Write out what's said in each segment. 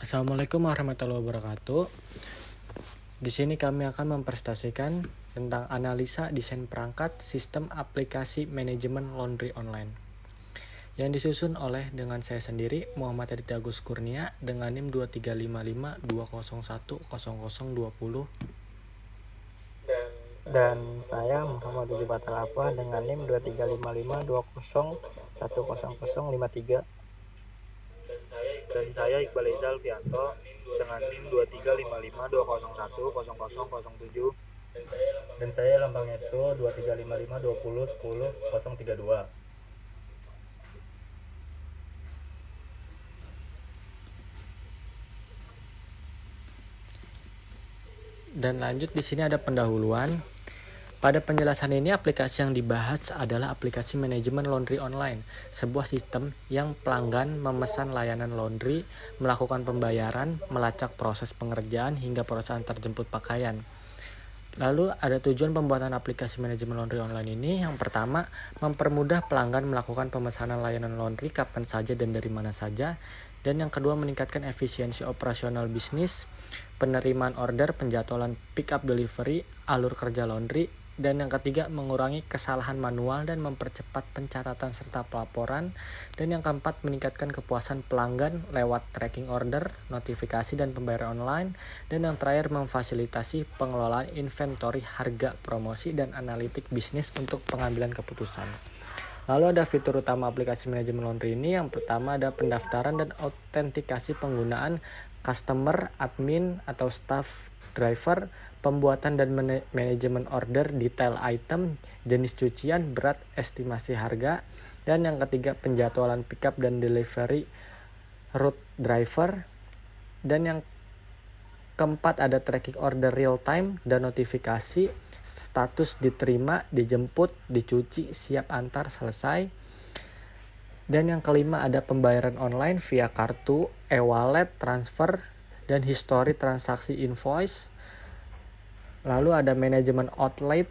Assalamualaikum warahmatullahi wabarakatuh. Di sini kami akan mempresentasikan tentang analisa desain perangkat sistem aplikasi manajemen laundry online yang disusun oleh dengan saya sendiri Muhammad Aditya Agus Kurnia dengan NIM 235520120020 Dan saya Muhammad Budi Batalapa dengan NIM 235520101053. Dan saya Iqbal Izal Fianto dengan NIM 235520101007. Dan saya Lambang Yeso 235520101032. Dan lanjut di sini ada pendahuluan. Pada penjelasan ini, aplikasi yang dibahas adalah aplikasi manajemen laundry online, sebuah sistem yang pelanggan memesan layanan laundry, melakukan pembayaran, melacak proses pengerjaan, hingga proses antarjemput pakaian. Lalu ada tujuan pembuatan aplikasi manajemen laundry online ini. Yang pertama, mempermudah pelanggan melakukan pemesanan layanan laundry kapan saja dan dari mana saja. Dan yang kedua, meningkatkan efisiensi operasional bisnis, penerimaan order, penjadwalan pick up delivery, alur kerja laundry. Dan yang ketiga, mengurangi kesalahan manual dan mempercepat pencatatan serta pelaporan. Dan yang keempat, meningkatkan kepuasan pelanggan lewat tracking order, notifikasi, dan pembayaran online. Dan yang terakhir, memfasilitasi pengelolaan inventory, harga, promosi, dan analitik bisnis untuk pengambilan keputusan. Lalu ada fitur utama aplikasi manajemen laundry ini. Yang pertama ada pendaftaran dan autentikasi penggunaan customer, admin, atau staff driver, pembuatan dan manajemen order, detail item, jenis cucian, berat, estimasi harga. Dan yang ketiga, penjadwalan pickup dan delivery route driver. Dan yang keempat ada tracking order real time dan notifikasi, status diterima, dijemput, dicuci, siap antar, selesai. Dan yang kelima ada pembayaran online via kartu, e-wallet, transfer, dan history transaksi invoice. Lalu ada manajemen outlet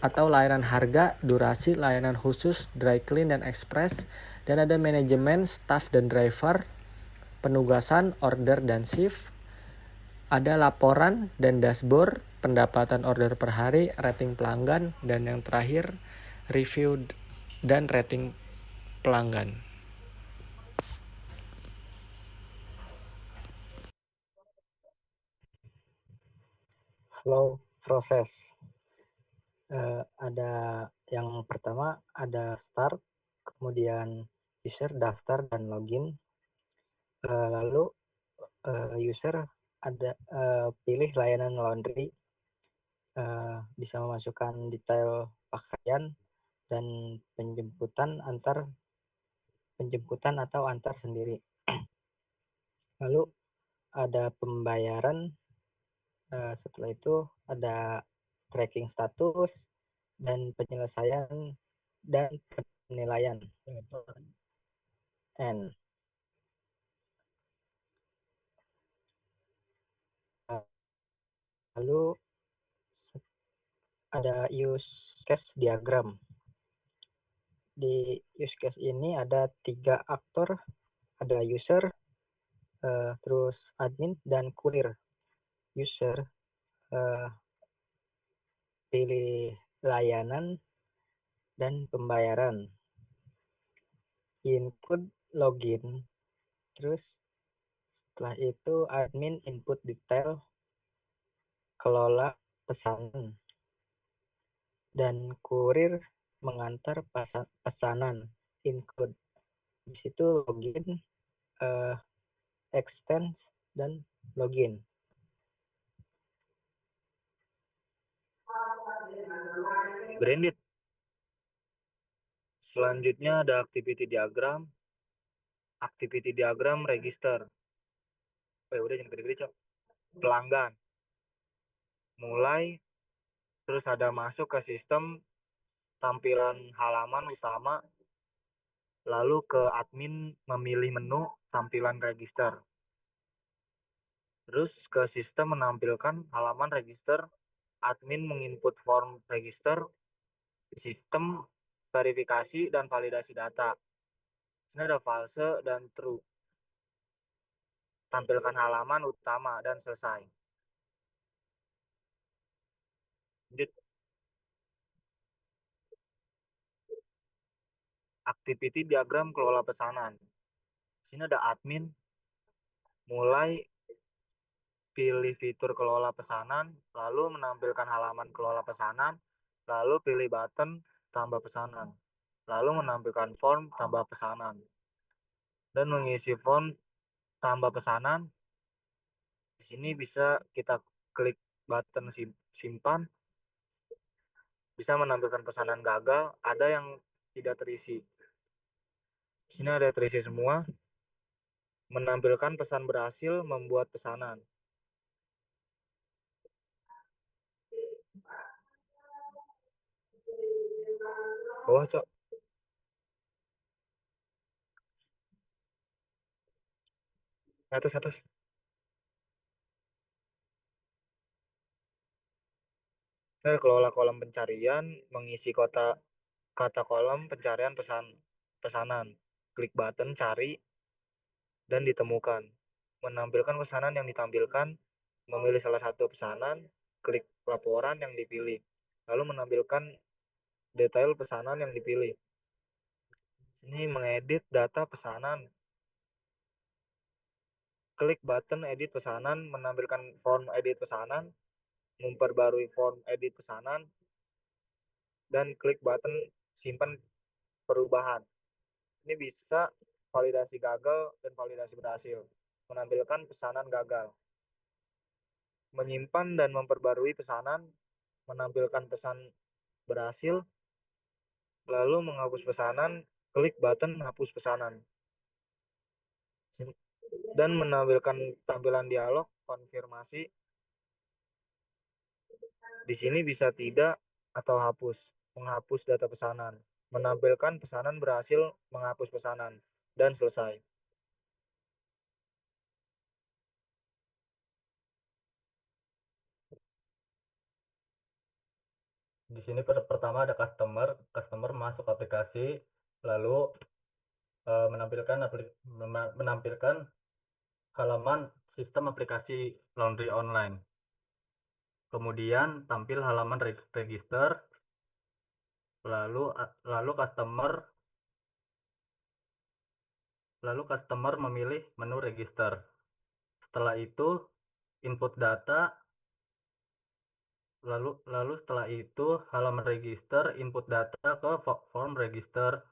atau layanan harga, durasi, layanan khusus, dry clean, dan express. Dan ada manajemen staff dan driver, penugasan, order, dan shift. Ada laporan dan dashboard, pendapatan order per hari, rating pelanggan, dan yang terakhir review dan rating pelanggan. Flow proses. Ada yang pertama ada start, kemudian user daftar dan login. Lalu user ada pilih layanan laundry, bisa memasukkan detail pakaian dan penjemputan atau antar sendiri. Lalu ada pembayaran, setelah itu ada tracking status dan penyelesaian dan penilaian. N. Lalu ada use case diagram. Di use case ini ada 3 aktor, ada user, terus admin, dan kurir. User pilih layanan dan pembayaran. Input login, terus setelah itu admin input detail, kelola pesanan, dan kurir mengantar pesanan, include. Di situ login, extend, dan login. Branded. Selanjutnya ada activity diagram. Activity diagram register. Udah jangan gede-gede, Cok. Pelanggan. Mulai, terus ada masuk ke sistem, tampilan halaman utama, lalu ke admin memilih menu tampilan register. Terus ke sistem menampilkan halaman register, admin menginput form register, sistem verifikasi dan validasi data. Ini ada false dan true. tampilkan halaman utama dan selesai. Lanjut, activity diagram kelola pesanan. Di sini ada admin, mulai pilih fitur kelola pesanan, lalu menampilkan halaman kelola pesanan, lalu pilih button tambah pesanan, lalu menampilkan form tambah pesanan, dan mengisi form tambah pesanan. Di sini bisa kita klik button simpan, bisa menampilkan pesanan gagal, ada yang tidak terisi. Di sini ada terisi semua, menampilkan pesan berhasil membuat pesanan. Bawah, Cok. Atas, atas. Kelola kolom pencarian, mengisi kata kolom pencarian pesanan. Klik button cari dan ditemukan. Menampilkan pesanan yang ditampilkan, memilih salah satu pesanan, klik laporan yang dipilih. Lalu menampilkan detail pesanan yang dipilih. Ini mengedit data pesanan. Klik button edit pesanan, menampilkan form edit pesanan, memperbarui form edit pesanan, dan klik button simpan perubahan. Ini bisa validasi gagal dan validasi berhasil. Menampilkan pesanan gagal. Menyimpan dan memperbarui pesanan, menampilkan pesan berhasil, lalu menghapus pesanan, klik button hapus pesanan. Dan menampilkan tampilan dialog konfirmasi. Di sini bisa tidak atau hapus, menghapus data pesanan, menampilkan pesanan berhasil, menghapus pesanan, dan selesai. Di sini pertama ada customer masuk aplikasi, lalu menampilkan halaman sistem aplikasi laundry online. Kemudian tampil halaman register, lalu customer memilih menu register. Setelah itu input data, lalu setelah itu halaman register, input data ke form register.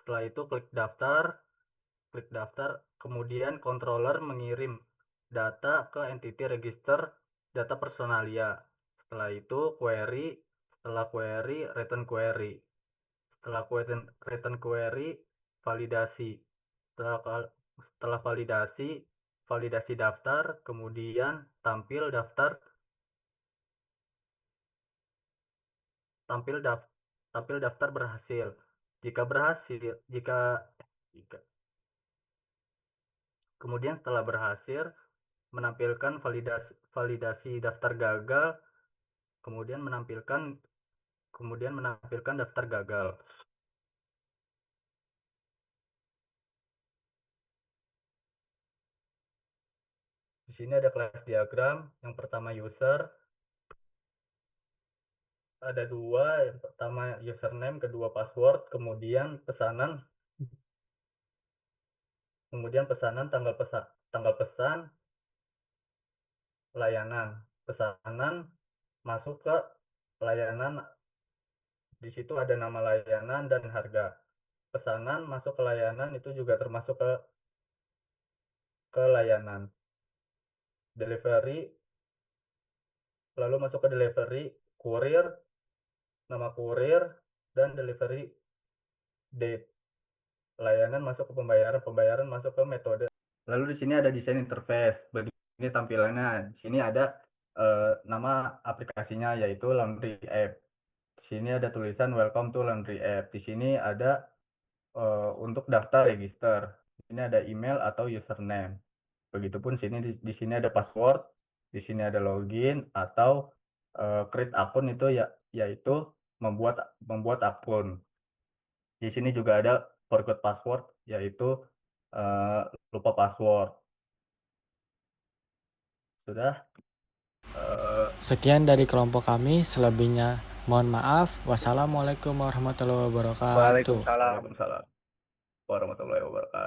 Setelah itu klik daftar, kemudian controller mengirim data ke entity register data personalia. Setelah itu query, return query. Setelah return query, validasi. Setelah validasi daftar, kemudian tampil daftar berhasil. Kemudian setelah berhasil menampilkan validasi daftar gagal, kemudian menampilkan daftar gagal. Di sini ada kelas diagram. Yang pertama user, ada dua. Yang pertama username, kedua password, kemudian pesanan, tanggal pesan, layanan. Pesanan masuk ke layanan, di situ ada nama layanan dan harga. Pesanan masuk ke layanan, itu juga termasuk ke layanan. Delivery, lalu masuk ke delivery, kurir, nama kurir, dan delivery date. Layanan masuk ke pembayaran masuk ke metode. Lalu di sini ada desain interface. Begini tampilannya. Di sini ada nama aplikasinya, yaitu Laundry App. Di sini ada tulisan Welcome to Laundry App. Di sini ada untuk daftar register. Di sini ada email atau username. Begitupun di sini ada password, di sini ada login atau create akun, itu yaitu membuat akun. Di sini juga ada forgot password, yaitu lupa password. Sudah. Sekian dari kelompok kami, selebihnya mohon maaf. Wassalamualaikum warahmatullahi wabarakatuh. Waalaikumsalam. Waalaikumsalam warahmatullahi wabarakatuh.